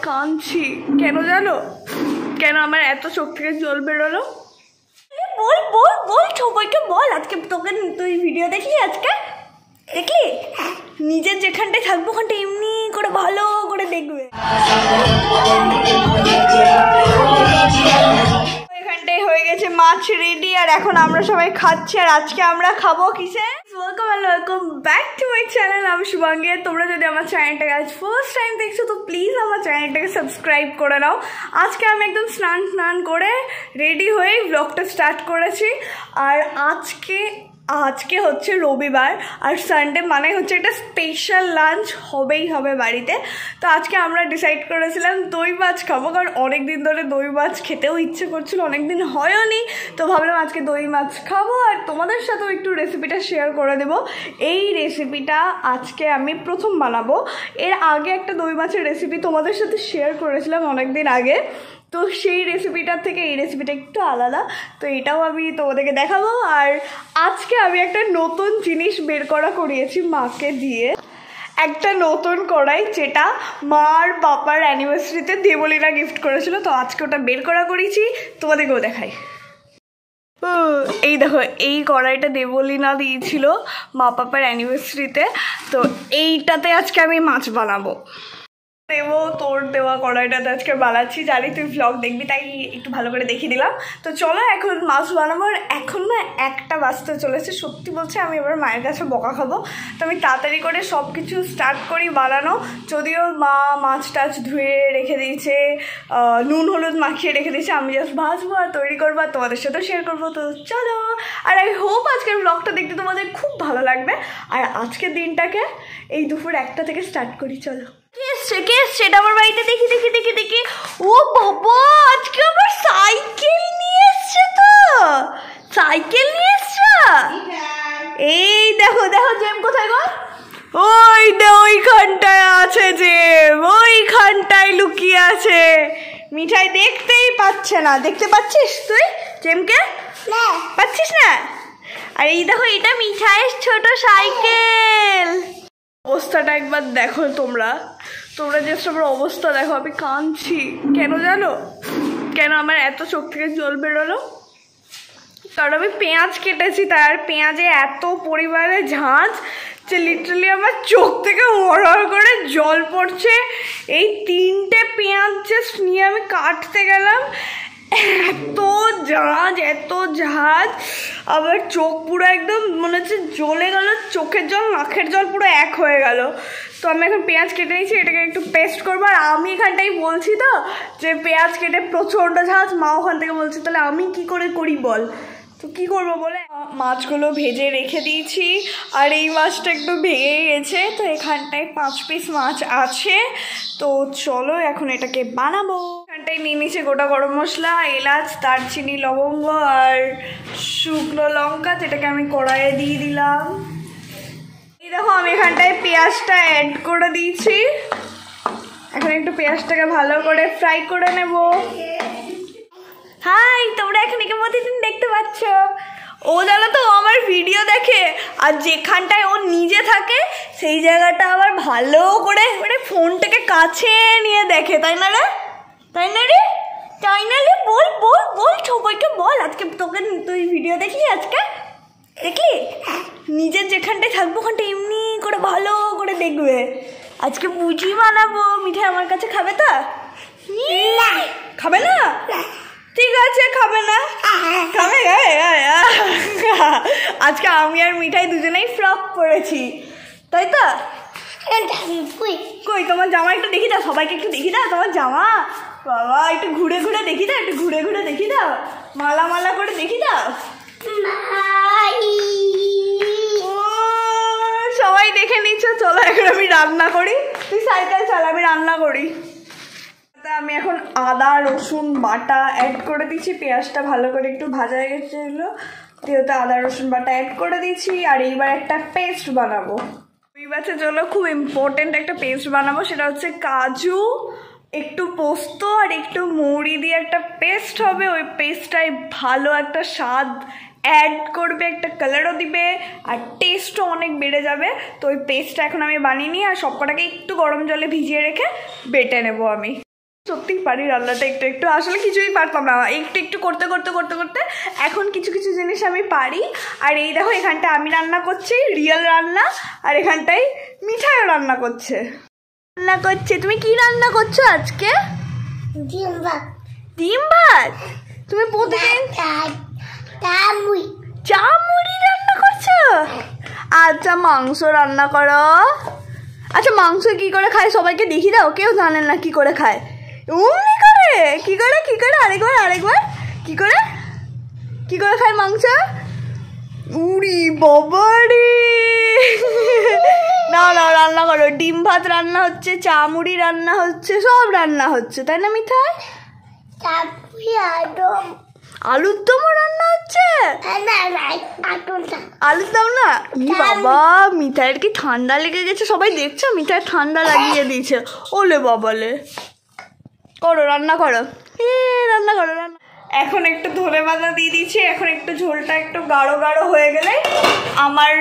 কাঁদছি কেন জানো? কেন আমার এত চোখ থেকে জল বেরোলো? বল বল বল সবাইকে বল। আজকে তোকে তুই ভিডিও দেখলি? আজকে দেখলি? নিজের যেখানটায় থাকবো ওখানটা এমনি করে ভালো করে দেখবে। এখানটায় হয়ে গেছে মাছ রেডি আর এখন আমরা সবাই খাচ্ছি। আর আজকে আমরা খাবো কিসে? Welcome back to my channel. আমি শুভাঙ্গী। তোমরা যদি আমার চ্যানেলটাকে আজ ফার্স্ট টাইম দেখছো তো প্লিজ আমার চ্যানেলটাকে সাবস্ক্রাইব করে নাও। আজকে আমি একদম স্নান করে রেডি হয়ে ব্লগটা স্টার্ট করেছি। আর আজকে হচ্ছে রবিবার আর সানডে মানে হচ্ছে একটা স্পেশাল লাঞ্চ হবেই হবে বাড়িতে। তো আজকে আমরা ডিসাইড করেছিলাম দই মাছ খাবো, কারণ অনেক দিন ধরে দই মাছ খেতেও ইচ্ছে করছিল, অনেক দিন হয়ওনি। তো ভাবলাম আজকে দই মাছ খাবো আর তোমাদের সাথেও একটু রেসিপিটা শেয়ার করে দেবো। এই রেসিপিটা আজকে আমি প্রথম বানাবো। এর আগে একটা দই মাছের রেসিপি তোমাদের সাথে শেয়ার করেছিলাম অনেক দিন আগে, তো সেই রেসিপিটার থেকে এই রেসিপিটা একটু আলাদা। তো এটাও আমি তোমাদেরকে দেখাবো। আর আজকে আমি একটা নতুন জিনিস বের করিয়েছি মাকে দিয়ে, একটা নতুন কড়াই, যেটা মার বাবার অ্যানিভার্সারিতে দেবলীনা গিফট করেছিল। তো আজকে ওটা বের করিয়েছি, তোমাদেরকেও দেখাই। এই দেখো, এই কড়াইটা দেবলীনা দিয়েছিল মা পাপার অ্যানিভার্সারিতে। তো এইটাতে আজকে আমি মাছ বানাবো। দেবো তোর দেওয়া কড়াইটাতে আজকে বানাচ্ছি, জানি তুই ভ্লগ দেখবি তাই একটু ভালো করে দেখিয়ে দিলাম। তো চলো এখন মাছ বানাবো। আর এখন না 1টা বাজতে চলেছে, সত্যি বলছে আমি এবার মায়ের কাছে বকা খাবো। তো আমি তাড়াতাড়ি করে সব কিছু স্টার্ট করি বানানো। যদিও মা মাছ টাছ ধুয়ে রেখে দিয়েছে, নুন হলুদ মাখিয়ে রেখে দিয়েছে, আমি জাস্ট ভাজবো আর তৈরি করবো আর তোমাদের সাথেও শেয়ার করবো। তো চলো, আর আই হোপ আজকের ব্লগটা দেখতে তোমাদের খুব ভালো লাগবে। আর আজকের দিনটাকে এই দুপুর 1টা থেকে স্টার্ট করি। চলো। কে এসছে এটা আমার বাড়িতে? দেখি। ও বাবা, আজকে আমার সাইকেল নিয়ে এসছে। তো সাইকেল নিয়ে এসছে। এই দেখো জেম কোথায় গো? ওইখানটায় আছে জেম, ওইখানটায় লুকিয়ে আছে। মিঠাই দেখতেই পাচ্ছে না। দেখতে পাচ্ছিস তুই জেমকে? পাচ্ছিস না? আর এই দেখো, এটা মিঠাইয়ের ছোট সাইকেল। অবস্থাটা একবার দেখো তোমরা জাস্ট আমার অবস্থা দেখো। আমি কাঁদছি কেন জানো? কেন আমার এত চোখ থেকে জল বেরোলো? কারণ আমি পেঁয়াজ কেটেছি, তার পেঁয়াজে এত পরিমাণে ঝাঁঝ যে লিটারালি আমার চোখ থেকে হড়হড় করে জল পড়ছে। এই 3টে পেঁয়াজ জাস্ট নিয়ে আমি কাটতে গেলাম, এত ঝাঁঝ আবার চোখ পুরো একদম মনে হচ্ছে জ্বলে গেল, চোখের জল নাকের জল পুরো এক হয়ে গেল। তো আমি এখন পেঁয়াজ কেটে নিয়েছি, এটাকে একটু পেস্ট করবো। আর আমি এখানটাই বলছি তো যে পেঁয়াজ কেটে প্রচণ্ড ঝাঁঝ, মা ওখান থেকে বলছি তাহলে আমি কি করে করি বল। তো কী করবো বলে মাছগুলো ভেজে রেখে দিয়েছি। আর এই মাছটা একটু ভেঙে গেছে, তো এখানটায় 5 পিস মাছ আছে। তো চলো এখন এটাকে বানাবো। এখানটায় নিয়ে নিয়েছি গোটা গরম মশলা, এলাচ, দারচিনি, লবঙ্গ আর শুকনো লঙ্কা, যেটাকে আমি কড়াইয়ে দিয়ে দিলাম। এই দেখো, আমি এখানটায় পেঁয়াজটা অ্যাড করে দিয়েছি। এখন একটু পেঁয়াজটাকে ভালো করে ফ্রাই করে নেব। হাই, তোমরা এখন একে প্রতিদিন দেখতে পাচ্ছ। ও জানো তো, আমার ভিডিও দেখে আর যেখানটায় ও নিজে থাকে সেই জায়গাটা আবার ভালো করে মানে ফোনটাকে কাছে নিয়ে দেখে, তাই না রে? বল সবাইকে বল। আজকে তোকে তুই ভিডিও দেখলি? আজকে দেখলি? নিজের যেখানটায় থাকবো ওখানটা এমনি করে ভালো করে দেখবে। আজকে বুঝি বানাবো। মিঠাই আমার কাছে খাবে? তো খাবে না? ঠিক আছে, খাবে না? খাবে। আজকে আমি আর মিঠাই দুজনেই ফ্রক পরেছি, তাই তো? কই তোমার জামা একটু দেখি দাও, সবাইকে একটু দেখি দাও তোমার জামা। বাবা, একটু ঘুরে দেখি দাও, মালা করে দেখি দাও। সবাই দেখে নিচ্ছ। চলো এখন আমি রান্না করি। তুই সাইকেল চালা, আমি রান্না করি। আমি এখন আদা রসুন বাটা অ্যাড করে দিচ্ছি। পেঁয়াজটা ভালো করে একটু ভাজা হয়ে গেছিলো, যেহেতু আদা রসুন বাটা অ্যাড করে দিচ্ছি। আর এইবার একটা পেস্ট বানাবো। এই বাচ্চার জন্য খুব ইম্পর্টেন্ট একটা পেস্ট বানাবো, সেটা হচ্ছে কাজু, একটু পোস্ত আর একটু মৌরি দিয়ে একটা পেস্ট হবে। ওই পেস্টটাই ভালো একটা স্বাদ অ্যাড করবে, একটা কালারও দিবে আর টেস্টও অনেক বেড়ে যাবে। তো ওই পেস্টটা এখন আমি বানিয়ে নিই আর সবকটাকে একটু গরম জলে ভিজিয়ে রেখে বেটে নেবো আমি। সত্যিই পারি রান্নাটা একটু একটু, আসলে কিছুই পারতাম না, একটু একটু করতে করতে করতে করতে এখন কিছু কিছু জিনিস আমি পারি। আর এই দেখো এখানটায় আমি রান্না করছি রিয়েল রান্না, আর এখানটায় মিঠাইও রান্না করছে। তুমি কি রান্না করছো আজকে? ডিম ভাত। ডিম ভাত? তুমি প্রতিদিন চা মুড়ি রান্না করছো? আচ্ছা মাংস রান্না করো। আচ্ছা মাংস কি করে খায় সবাইকে দেখি দাও, কেউ জানেন না কি করে খায়। অমনি করে কি করে কি করে আরেকবার আরেকবার কি করে কি করে খায় মাংস? উড়ি বাবারে না না রান্না করো। ডিম ভাত রান্না হচ্ছে, চা মুড়ি রান্না হচ্ছে, সব রান্না হচ্ছে, তাই না মিঠাই? আলুর দমও রান্না হচ্ছে। আলুর দম না, বাবা মিঠাইয়ের কি ঠান্ডা লেগে গেছে, সবাই দেখছো মিঠাই ঠান্ডা লাগিয়ে দিয়েছে। ওলে বাবালে, করো রান্না করো, রান্না করো রান্না। এখন একটু ধনে পাতা দিয়ে দিচ্ছি, এখন একটু ঝোলটা একটু গাঢ় গাঢ় হয়ে গেলে আমার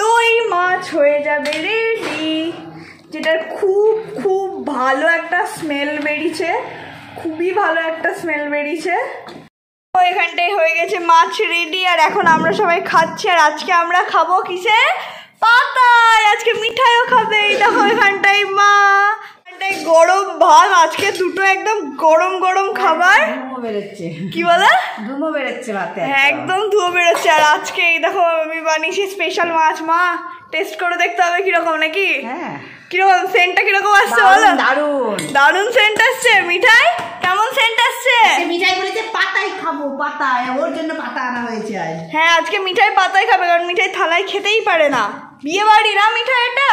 দই মাছ হয়ে যাবে রেডি, যেটার খুব খুব ভালো একটা স্মেল বেরিয়েছে, খুবই ভালো একটা স্মেল বেরিয়েছে। এখানটায় হয়ে গেছে মাছ রেডি, আর এখন আমরা সবাই খাচ্ছি। আর আজকে আমরা খাবো কিসে? পাতায়। আজকে মিঠাইও খাবে। এই দেখো এখানটায় মা, এখানটায় গরম ভাত, আজকে দুটো একদম গরম গরম খাবার। কি বলে? ধুমো বেরোচ্ছে ভাতে, হ্যাঁ একদম ধুমো বেরোচ্ছে। আর আজকে এই দেখো আমি বানিয়েছি স্পেশাল মাছ। মা টেস্ট করে দেখতে হবে কিরকম নাকি? হ্যাঁ কিরকম সেন্টটা কিরকম আসছে বলো? দারুণ দারুণ সেন্ট আসছে। মিঠাই কেমন সেন্ট আসছে? মিঠাই বলেছে পাতাই খাবো, পাতায়, ওর জন্য পাতা আনা হয়েছে আজ। হ্যাঁ আজকে মিঠাই পাতাই খাবে, কারণ মিঠাই থালায় খেতেই পারে না, বিয়ে বাড়ি না মিঠাই এটা।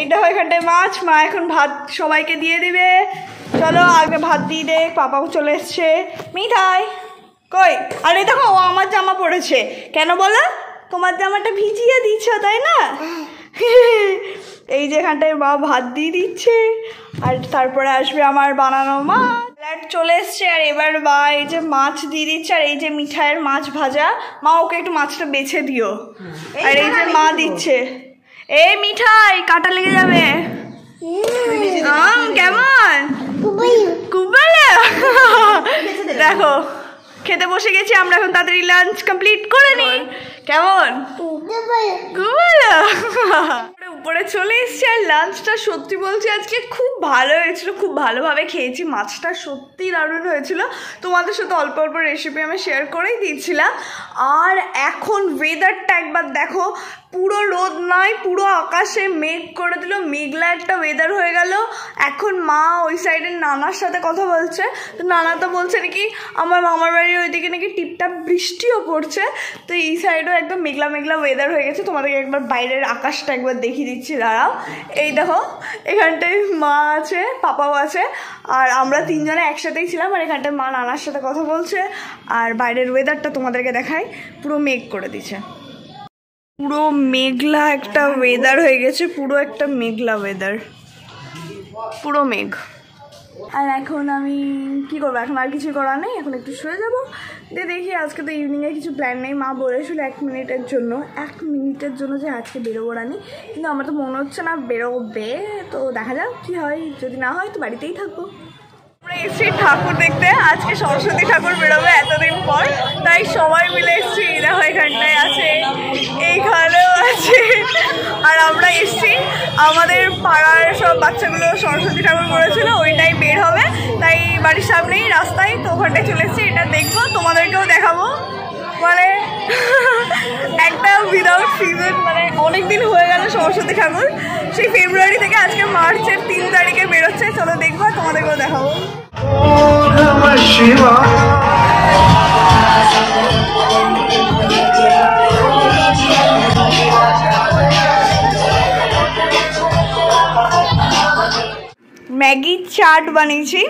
এইটা হয় এখানটায় মাছ, মা এখন ভাত সবাইকে দিয়ে দিবে। চলো আগে ভাত দিয়ে দে, পাপাও চলে এসছে। মিঠাই কই? আরে দেখো ও আমার জামা পড়েছে কেন বলো? তোমার জামাটা ভিজিয়ে দিচ্ছ তাই না? এই যে এখানটায় মা ভাত দিয়ে দিচ্ছে, আর তারপরে আসবে আমার বানানো মাছ। চলে এসছে, আর এবার মা এই যে মাছ দিয়ে দিচ্ছে, আর এই যে মিঠাইয়ের মাছ ভাজা। মা ওকে একটু মাছটা বেছে দিও। আর এই যে মা দিচ্ছে। এই মিঠাই কাটা লেগে যাবে। কেমন? খুব ভালো। দেখো খেতে বসে গেছি আমরা, এখন তাড়াতাড়ি লাঞ্চ কমপ্লিট করে নি। কেমন? খুব ভালো। উপরে চলে এসছি, আর লাঞ্চটা সত্যি বলছি আজকে খুব ভালো হয়েছিল, খুব ভালোভাবে খেয়েছি। মাছটা সত্যি দারুণ হয়েছিল। তোমাদের সাথে অল্প অল্প রেসিপি আমি শেয়ার করেই দিয়েছিলাম। আর এখন ওয়েদারটা একবার দেখো, পুরো রোদ নয়, পুরো আকাশে মেঘ করে দিল, মেঘলা একটা ওয়েদার হয়ে গেল। এখন মা ওই সাইডের নানার সাথে কথা বলছে, তো নানা তো বলছে নাকি আমার মামার বাড়ির ওইদিকে নাকি টিপটাপ বৃষ্টিও পড়ছে। তো এই সাইডেও একদম মেঘলা মেঘলা ওয়েদার হয়ে গেছে। তোমাদেরকে একবার বাইরের আকাশটা একবার দেখিয়ে দিচ্ছি, দাঁড়াও। এই দেখো এখানটায় মা আছে, পাপাও আছে, আর আমরা তিনজনে একসাথেই ছিলাম। আর এখানটায় মা নানার সাথে কথা বলছে, আর বাইরের ওয়েদারটা তোমাদেরকে দেখাই, পুরো মেঘ করে দিচ্ছে, পুরো মেঘলা একটা ওয়েদার হয়ে গেছে, পুরো একটা মেঘলা ওয়েদার, পুরো মেঘ। আর এখন আমি কি করবো, এখন আর কিছু করার নেই, এখন একটু শুয়ে যাবো। দিয়ে দেখি আজকে তো ইভিনিংয়ে কিছু প্ল্যান নেই। মা বলেছিল 1 মিনিটের জন্য যে আজকে বেরোবো রানি, কিন্তু আমার তো মনে হচ্ছে না বেরোবে। তো দেখা যাক কী হয়, যদি না হয় তো বাড়িতেই থাকবো। আমরা এসছি ঠাকুর দেখতে, আজকে সরস্বতী ঠাকুর বেরোবে এতদিন পর, তাই সবাই মিলে এসছি। দেখো এখানটায় আছে, এইখানেও আছে। আর আমরা এসছি, আমাদের পাড়ার সব বাচ্চাগুলো সরস্বতী ঠাকুর করেছিল, ওইটাই বের হবে, তাই বাড়ির সামনেই রাস্তায়, তো ওখানটায় চলে এসছি। এটা দেখবো, তোমাদেরকেও দেখাবো। মানে একটা উইদাউট সিজন, মানে অনেকদিন হয়ে গেল সরস্বতী ঠাকুর, সেই ফেব্রুয়ারি থেকে আজকে মার্চের 3 তারিখে বেরোচ্ছে। চলো দেখবো, তোমাদেরকেও দেখাবো। ম্যাগি চাট বানিয়েছি,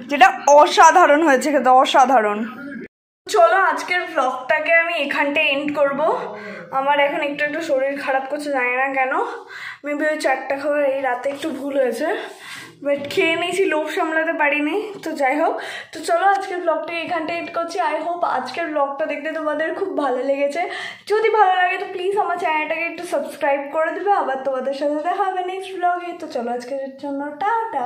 যেটা অসাধারণ হয়েছে খেতে, অসাধারণ। চলো আজকের ব্লগটাকে আমি এখানটায় এন্ড করব। আমার এখন একটু একটু শরীর খারাপ করছে, জানি না কেন। মেবি ওই চারটা খাবার এই রাতে একটু ভুল হয়েছে, বাট খেয়ে নিয়েছি, লোভ সামলাতে পারিনি। তো যাই হোক, তো চলো আজকের ব্লগটাকে এখানটায় এন্ড করছি। আই হোপ আজকের ব্লগটা দেখতে তোমাদের খুব ভালো লেগেছে। যদি ভালো লাগে তো প্লিজ আমার চ্যানেলটাকে একটু সাবস্ক্রাইব করে দেবে। আবার তোমাদের সাথে দেখা হবে নেক্সট ব্লগে। তো চলো আজকের জন্য টাটা।